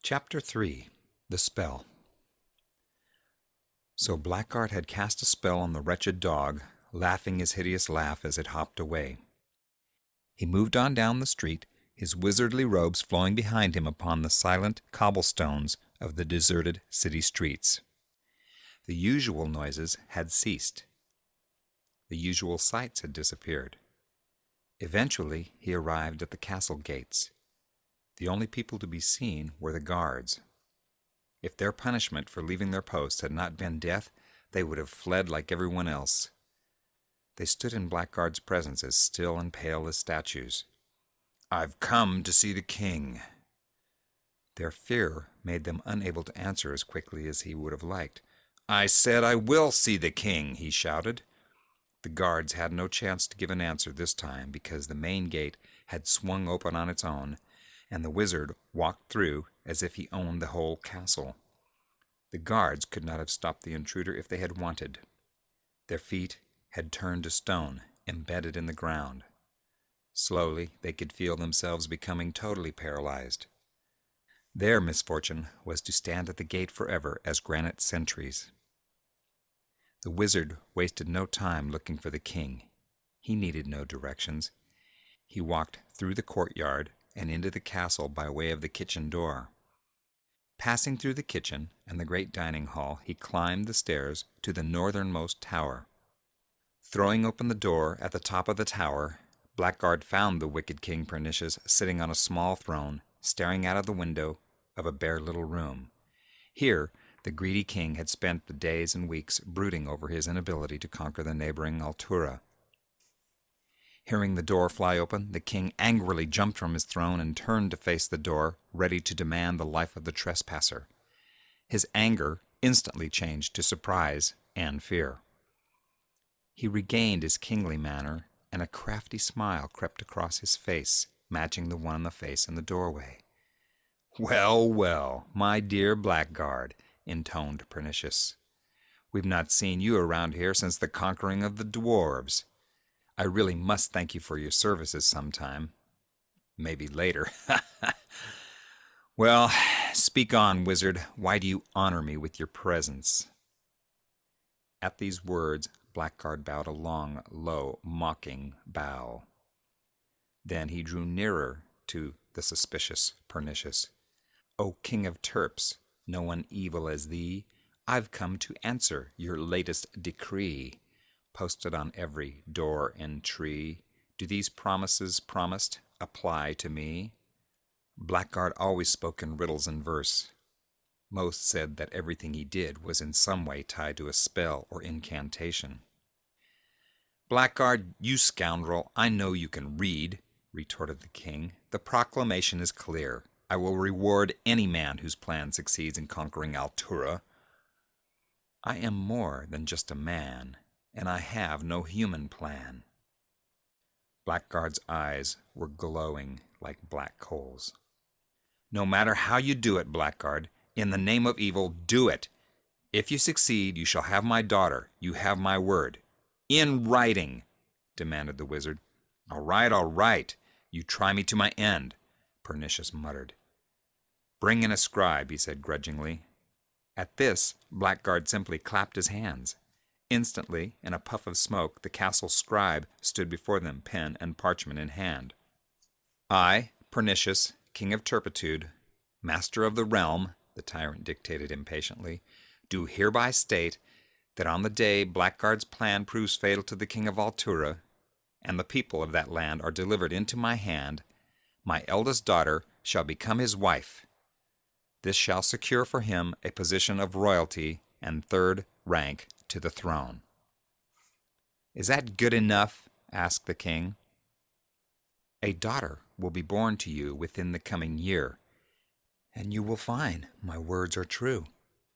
Chapter 3 The Spell. So Blackguard had cast a spell on the wretched dog, laughing his hideous laugh as it hopped away. He moved on down the street, his wizardly robes flowing behind him upon the silent cobblestones of the deserted city streets. The usual noises had ceased. The usual sights had disappeared. Eventually he arrived at the castle gates. The only people to be seen were the guards. If their punishment for leaving their posts had not been death, they would have fled like everyone else. They stood in Blackguard's presence as still and pale as statues. "I've come to see the king." Their fear made them unable to answer as quickly as he would have liked. "I said I will see the king," he shouted. The guards had no chance to give an answer this time because the main gate had swung open on its own, and the wizard walked through as if he owned the whole castle. The guards could not have stopped the intruder if they had wanted. Their feet had turned to stone, embedded in the ground. Slowly they could feel themselves becoming totally paralyzed. Their misfortune was to stand at the gate forever as granite sentries. The wizard wasted no time looking for the king. He needed no directions. He walked through the courtyard and into the castle by way of the kitchen door. Passing through the kitchen and the great dining hall, he climbed the stairs to the northernmost tower. Throwing open the door at the top of the tower, Blackguard found the wicked King Pernicious sitting on a small throne, staring out of the window of a bare little room. Here, the greedy king had spent the days and weeks brooding over his inability to conquer the neighboring Altura. Hearing the door fly open, the king angrily jumped from his throne and turned to face the door, ready to demand the life of the trespasser. His anger instantly changed to surprise and fear. He regained his kingly manner, and a crafty smile crept across his face, matching the one on the face in the doorway. "Well, well, my dear Blackguard," intoned Pernicious. "We've not seen you around here since the conquering of the dwarves. I really must thank you for your services sometime. Maybe later. Well, speak on, wizard. Why do you honor me with your presence?" At these words, Blackguard bowed a long, low, mocking bow. Then he drew nearer to the suspicious Pernicious. "O King of Terps, no one evil as thee, I've come to answer your latest decree. Posted on every door and tree, do these promises promised apply to me?" Blackguard always spoke in riddles and verse. Most said that everything he did was in some way tied to a spell or incantation. "Blackguard, you scoundrel, I know you can read," retorted the king. "The proclamation is clear. I will reward any man whose plan succeeds in conquering Altura." "I am more than just a man, and I have no human plan." Blackguard's eyes were glowing like black coals. "No matter how you do it, Blackguard, in the name of evil, do it. If you succeed, you shall have my daughter. You have my word." "In writing," demanded the wizard. All right. You try me to my end," Pernicious muttered. "Bring in a scribe," he said grudgingly. At this, Blackguard simply clapped his hands. Instantly, in a puff of smoke, the castle scribe stood before them, pen and parchment in hand. "I, Pernicious, King of Turpitude, Master of the Realm," the tyrant dictated impatiently, "do hereby state that on the day Blackguard's plan proves fatal to the King of Altura, and the people of that land are delivered into my hand, my eldest daughter shall become his wife. This shall secure for him a position of royalty and third rank to the throne." "Is that good enough?" asked the king. "A daughter will be born to you within the coming year, and you will find my words are true.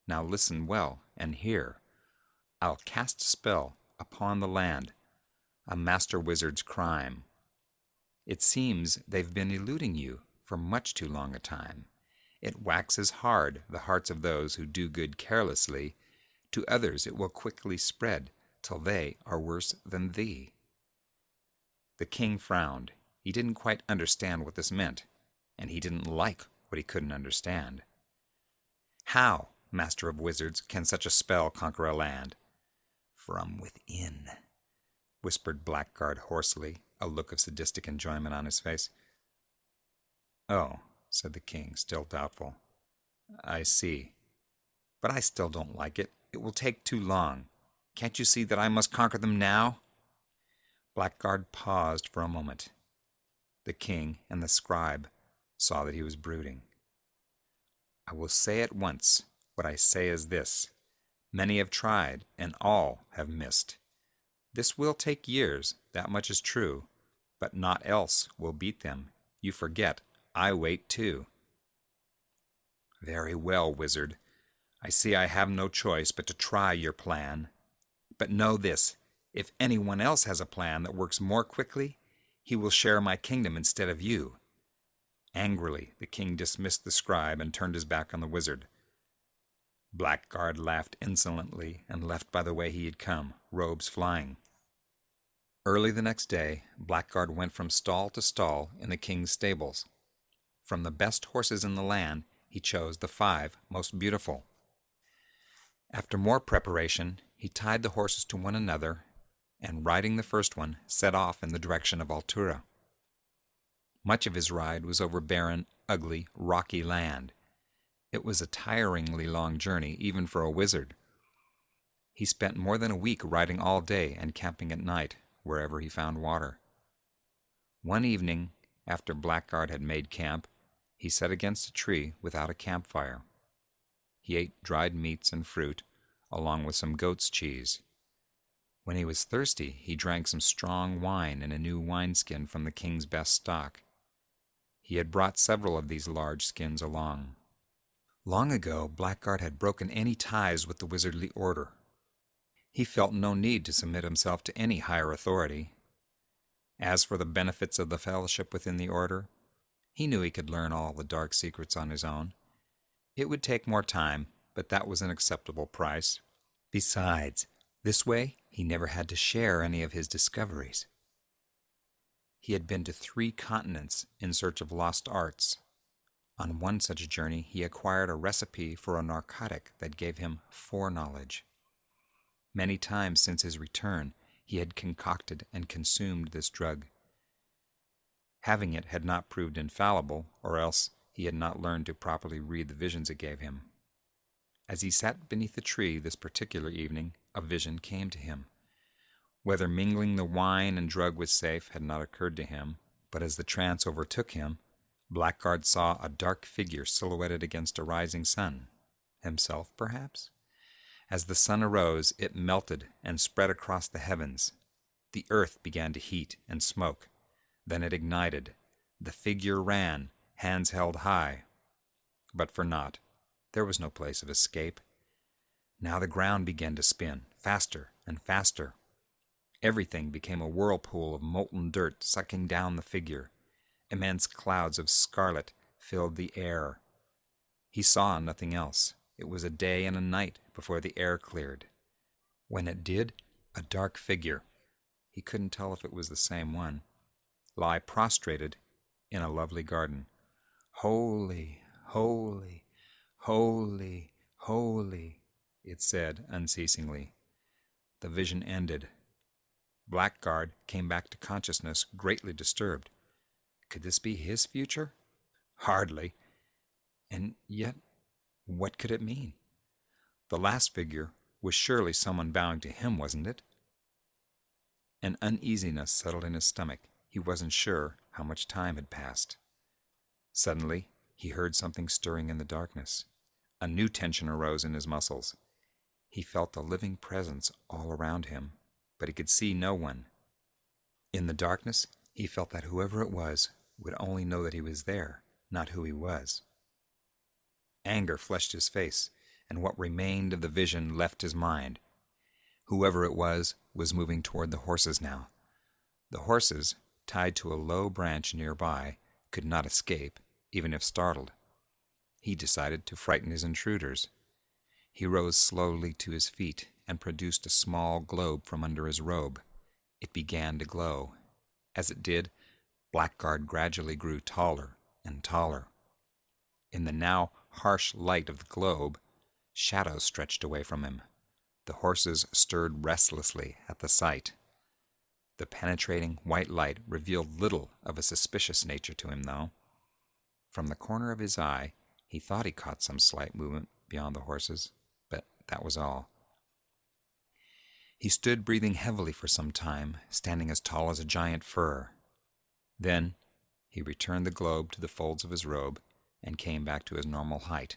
Now listen well and hear. I'll cast a spell upon the land, a master wizard's crime. It seems they've been eluding you for much too long a time. It waxes hard the hearts of those who do good carelessly. To others it will quickly spread, till they are worse than thee." The king frowned. He didn't quite understand what this meant, and he didn't like what he couldn't understand. How, Master of Wizards, can such a spell conquer a land? From within, whispered Blackguard hoarsely, a look of sadistic enjoyment on his face. Oh, said the king, still doubtful. I see. But I still don't like it. It will take too long. Can't you see that I must conquer them now? Blackguard paused for a moment. The king and the scribe saw that he was brooding. I will say at once, what I say is this. Many have tried, and all have missed. This will take years, that much is true, but naught else will beat them. You forget, I wait too. Very well, wizard. I see I have no choice but to try your plan. But know this, if anyone else has a plan that works more quickly, he will share my kingdom instead of you. Angrily, the king dismissed the scribe and turned his back on the wizard. Blackguard laughed insolently and left by the way he had come, robes flying. Early the next day, Blackguard went from stall to stall in the king's stables. From the best horses in the land, he chose the 5 most beautiful. After more preparation, he tied the horses to one another, and riding the first one, set off in the direction of Altura. Much of his ride was over barren, ugly, rocky land. It was a tiringly long journey, even for a wizard. He spent more than a week riding all day and camping at night, wherever he found water. One evening, after Blackguard had made camp, he sat against a tree without a campfire. He ate dried meats and fruit, along with some goat's cheese. When he was thirsty, he drank some strong wine in a new wineskin from the king's best stock. He had brought several of these large skins along. Long ago, Blackguard had broken any ties with the wizardly order. He felt no need to submit himself to any higher authority. As for the benefits of the fellowship within the order, he knew he could learn all the dark secrets on his own. It would take more time, but that was an acceptable price. Besides, this way he never had to share any of his discoveries. He had been to 3 continents in search of lost arts. On one such journey, he acquired a recipe for a narcotic that gave him foreknowledge. Many times since his return, he had concocted and consumed this drug. Having it had not proved infallible, or else he had not learned to properly read the visions it gave him. As he sat beneath the tree this particular evening, a vision came to him. Whether mingling the wine and drug was safe had not occurred to him, but as the trance overtook him, Blackguard saw a dark figure silhouetted against a rising sun. Himself, perhaps? As the sun arose, it melted and spread across the heavens. The earth began to heat and smoke. Then it ignited. The figure ran, hands held high. But for naught. There was no place of escape. Now the ground began to spin, faster and faster. Everything became a whirlpool of molten dirt sucking down the figure. Immense clouds of scarlet filled the air. He saw nothing else. It was a day and a night before the air cleared. When it did, a dark figure, he couldn't tell if it was the same one, lie prostrated in a lovely garden. Holy, holy, holy, holy, it said unceasingly. The vision ended. Blackguard came back to consciousness, greatly disturbed. Could this be his future? Hardly. And yet, what could it mean? The last figure was surely someone bowing to him, wasn't it? An uneasiness settled in his stomach. He wasn't sure how much time had passed. Suddenly, he heard something stirring in the darkness. A new tension arose in his muscles. He felt a living presence all around him, but he could see no one. In the darkness, he felt that whoever it was would only know that he was there, not who he was. Anger flushed his face, and what remained of the vision left his mind. Whoever it was moving toward the horses now. The horses, tied to a low branch nearby, could not escape, even if startled. He decided to frighten his intruders. He rose slowly to his feet and produced a small globe from under his robe. It began to glow. As it did, Blackguard gradually grew taller and taller. In the now harsh light of the globe, Shadows stretched away from him. The horses stirred restlessly at the sight. The penetrating white light revealed little of a suspicious nature to him, though. From the corner of his eye, he thought he caught some slight movement beyond the horses, but that was all. He stood breathing heavily for some time, standing as tall as a giant fir. Then he returned the globe to the folds of his robe and came back to his normal height.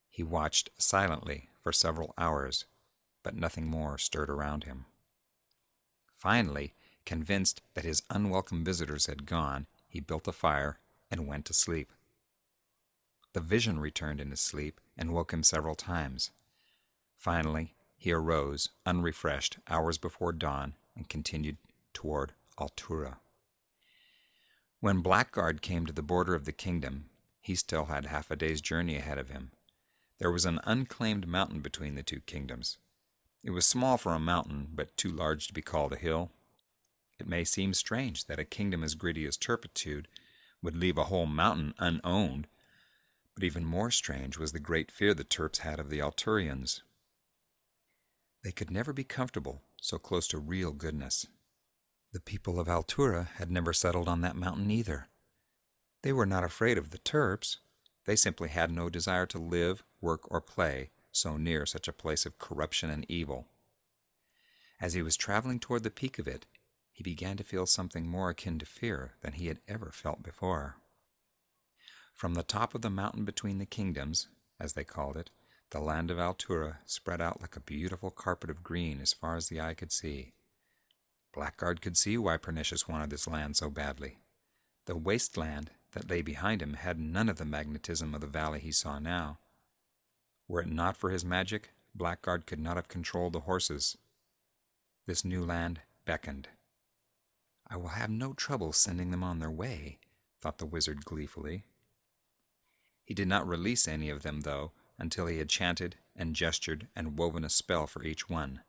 He watched silently for several hours, but nothing more stirred around him. Finally, convinced that his unwelcome visitors had gone, he built a fire and went to sleep. The vision returned in his sleep and woke him several times. Finally, he arose, unrefreshed, hours before dawn, and continued toward Altura. When Blackguard came to the border of the kingdom, he still had half a day's journey ahead of him. There was an unclaimed mountain between the two kingdoms. It was small for a mountain, but too large to be called a hill. It may seem strange that a kingdom as gritty as Turpitude would leave a whole mountain unowned, but even more strange was the great fear the Terps had of the Alturians. They could never be comfortable so close to real goodness. The people of Altura had never settled on that mountain either. They were not afraid of the Terps. They simply had no desire to live, work, or play so near such a place of corruption and evil. As he was traveling toward the peak of it, he began to feel something more akin to fear than he had ever felt before. From the top of the mountain between the kingdoms, as they called it, the land of Altura spread out like a beautiful carpet of green as far as the eye could see. Blackguard could see why Pernicious wanted this land so badly. The wasteland that lay behind him had none of the magnetism of the valley he saw now. Were it not for his magic, Blackguard could not have controlled the horses. This new land beckoned. "I will have no trouble sending them on their way," thought the wizard gleefully. He did not release any of them, though, until he had chanted and gestured and woven a spell for each one.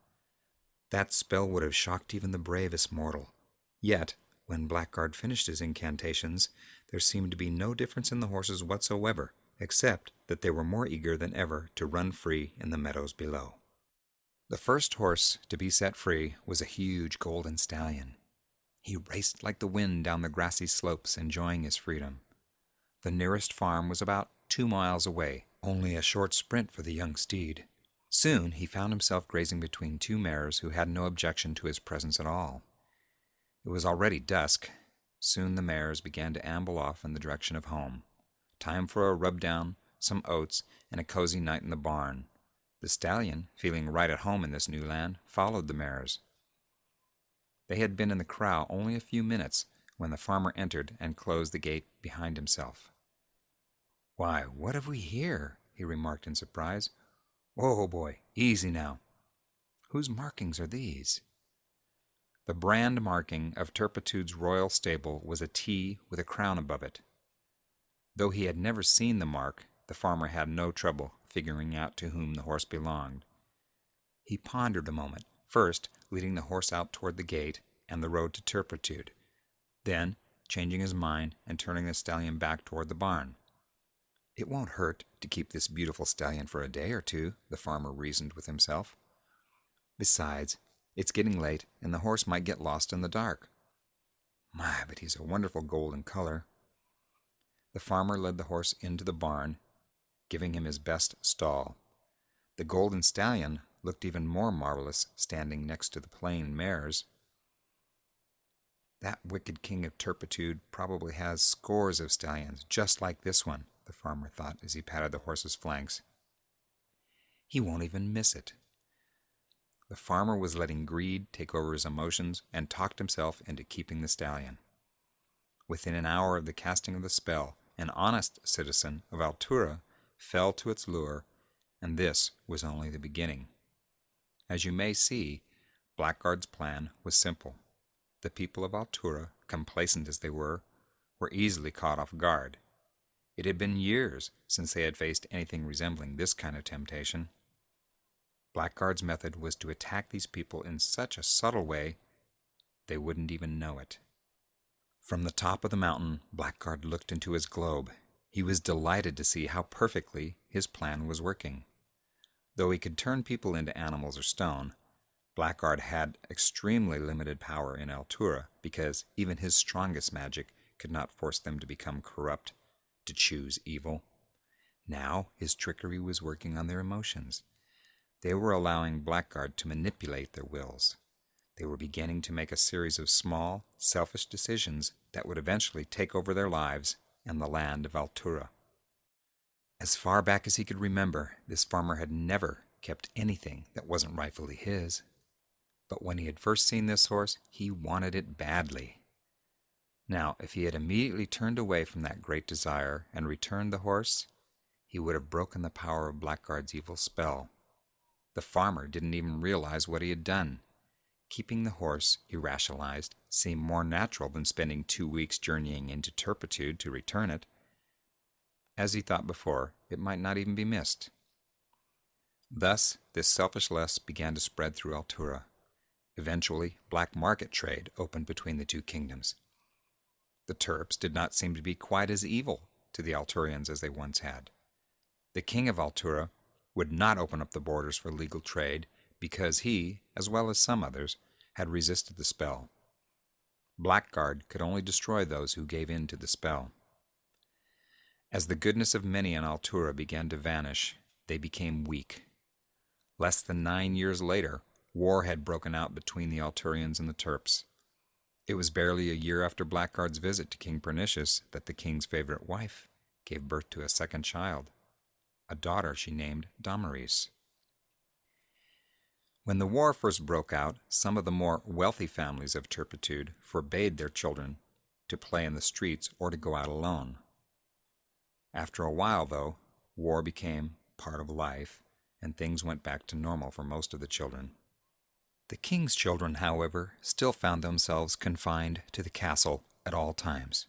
That spell would have shocked even the bravest mortal. Yet, when Blackguard finished his incantations, there seemed to be no difference in the horses whatsoever, except that they were more eager than ever to run free in the meadows below. The first horse to be set free was a huge golden stallion. He raced like the wind down the grassy slopes, enjoying his freedom. The nearest farm was about 2 miles away, only a short sprint for the young steed. Soon he found himself grazing between 2 mares who had no objection to his presence at all. It was already dusk. Soon the mares began to amble off in the direction of home. Time for a rub-down, some oats, and a cozy night in the barn. The stallion, feeling right at home in this new land, followed the mares. They had been in the corral only a few minutes when the farmer entered and closed the gate behind himself. "Why, what have we here?" he remarked in surprise. "Whoa, boy, easy now. Whose markings are these?" The brand marking of Turpitude's royal stable was a T with a crown above it. Though he had never seen the mark, the farmer had no trouble figuring out to whom the horse belonged. He pondered a moment, first leading the horse out toward the gate and the road to Turpitude, then changing his mind and turning the stallion back toward the barn. "It won't hurt to keep this beautiful stallion for a day or two," the farmer reasoned with himself. "Besides, it's getting late, and the horse might get lost in the dark. My, but he's a wonderful golden color." The farmer led the horse into the barn, giving him his best stall. The golden stallion looked even more marvelous standing next to the plain mares. "That wicked king of Turpitude probably has scores of stallions just like this one," the farmer thought as he patted the horse's flanks. "He won't even miss it." The farmer was letting greed take over his emotions and talked himself into keeping the stallion. Within an hour of the casting of the spell, an honest citizen of Altura fell to its lure, and this was only the beginning. As you may see, Blackguard's plan was simple. The people of Altura, complacent as they were easily caught off guard. It had been years since they had faced anything resembling this kind of temptation. Blackguard's method was to attack these people in such a subtle way they wouldn't even know it. From the top of the mountain, Blackguard looked into his globe. He was delighted to see how perfectly his plan was working. Though he could turn people into animals or stone, Blackguard had extremely limited power in Altura because even his strongest magic could not force them to become corrupt, to choose evil. Now his trickery was working on their emotions. They were allowing Blackguard to manipulate their wills. They were beginning to make a series of small, selfish decisions that would eventually take over their lives and the land of Altura. As far back as he could remember, this farmer had never kept anything that wasn't rightfully his. But when he had first seen this horse, he wanted it badly. Now, if he had immediately turned away from that great desire and returned the horse, he would have broken the power of Blackguard's evil spell. The farmer didn't even realize what he had done. Keeping the horse, he rationalized, seemed more natural than spending 2 weeks journeying into turpitude to return it. As he thought before, it might not even be missed. Thus, this selfish lust began to spread through Altura. Eventually, black market trade opened between the two kingdoms. The Terps did not seem to be quite as evil to the Alturians as they once had. The king of Altura would not open up the borders for legal trade because he, as well as some others, had resisted the spell. Blackguard could only destroy those who gave in to the spell. As the goodness of many in Altura began to vanish, they became weak. Less than 9 years later, war had broken out between the Alturians and the Terps. It was barely a year after Blackguard's visit to King Pernicious that the king's favorite wife gave birth to a second child, a daughter she named Damaris. When the war first broke out, some of the more wealthy families of turpitude forbade their children to play in the streets or to go out alone. After a while, though, war became part of life, and things went back to normal for most of the children. The king's children, however, still found themselves confined to the castle at all times.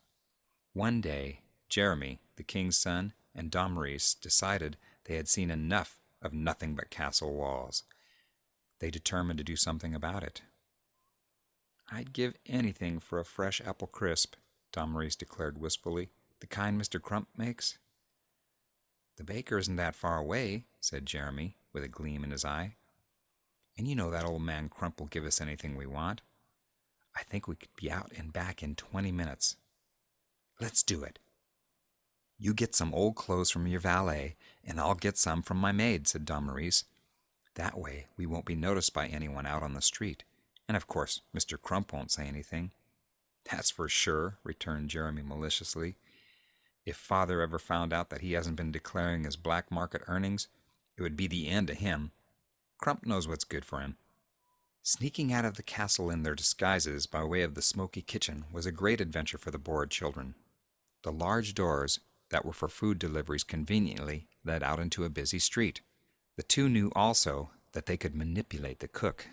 One day, Jeremy, the king's son, and Damaris decided they had seen enough of nothing but castle walls. They determined to do something about it. "I'd give anything for a fresh apple crisp," Damaris declared wistfully. "The kind Mr. Crump makes." "The baker isn't that far away," said Jeremy, with a gleam in his eye. "And you know that old man Crump will give us anything we want. I think we could be out and back in 20 minutes. Let's do it." "You get some old clothes from your valet, and I'll get some from my maid," said Damaris. "That way we won't be noticed by anyone out on the street. And of course, Mr. Crump won't say anything." "That's for sure," returned Jeremy maliciously. "If Father ever found out that he hasn't been declaring his black market earnings, it would be the end of him. Crump knows what's good for him." Sneaking out of the castle in their disguises by way of the smoky kitchen was a great adventure for the bored children. The large doors that were for food deliveries conveniently led out into a busy street. The two knew also that they could manipulate the cook.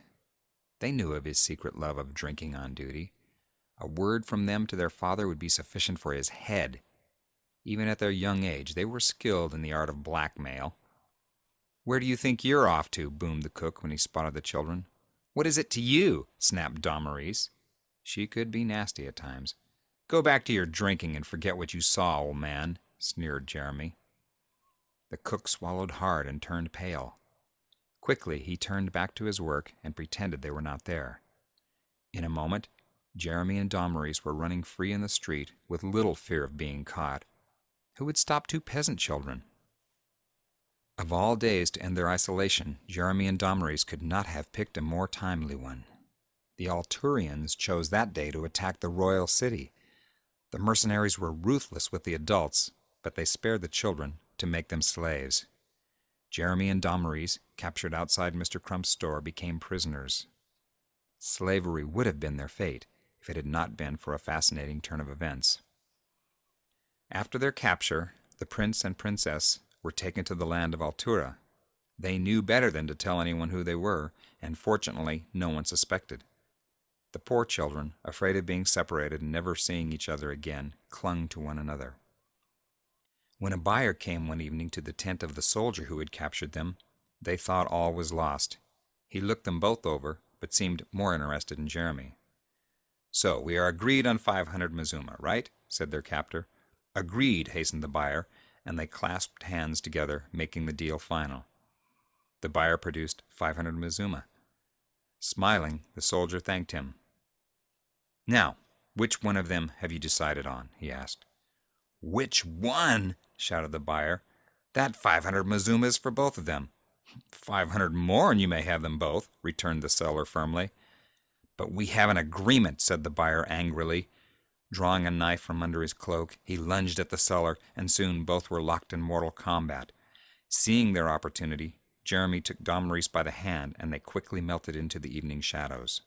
They knew of his secret love of drinking on duty. A word from them to their father would be sufficient for his head. Even at their young age, they were skilled in the art of blackmail. "Where do you think you're off to?" boomed the cook when he spotted the children. "What is it to you?" snapped Damaris. She could be nasty at times. "Go back to your drinking and forget what you saw, old man," sneered Jeremy. The cook swallowed hard and turned pale. Quickly he turned back to his work and pretended they were not there. In a moment, Jeremy and Damaris were running free in the street with little fear of being caught. Who would stop two peasant children? Of all days to end their isolation, Jeremy and Damaris could not have picked a more timely one. The Alturians chose that day to attack the royal city. The mercenaries were ruthless with the adults, but they spared the children to make them slaves. Jeremy and Damaris, captured outside Mr. Crump's store, became prisoners. Slavery would have been their fate if it had not been for a fascinating turn of events. After their capture, the prince and princess were taken to the land of Altura. They knew better than to tell anyone who they were, and fortunately no one suspected. The poor children, afraid of being separated and never seeing each other again, clung to one another. When a buyer came one evening to the tent of the soldier who had captured them, they thought all was lost. He looked them both over, but seemed more interested in Jeremy. "So, we are agreed on 500 mazuma, right?" said their captor. "Agreed," hastened the buyer, and they clasped hands together, making the deal final. The buyer produced 500 Mizuma. Smiling, the soldier thanked him. "Now, which one of them have you decided on?" he asked. "Which one?" shouted the buyer. "That 500 Mizuma is for both of them." "500 more and you may have them both," returned the seller firmly. "But we have an agreement," said the buyer angrily. Drawing a knife from under his cloak, he lunged at the seller, and soon both were locked in mortal combat. Seeing their opportunity, Jeremy took Dom Maurice by the hand, and they quickly melted into the evening shadows.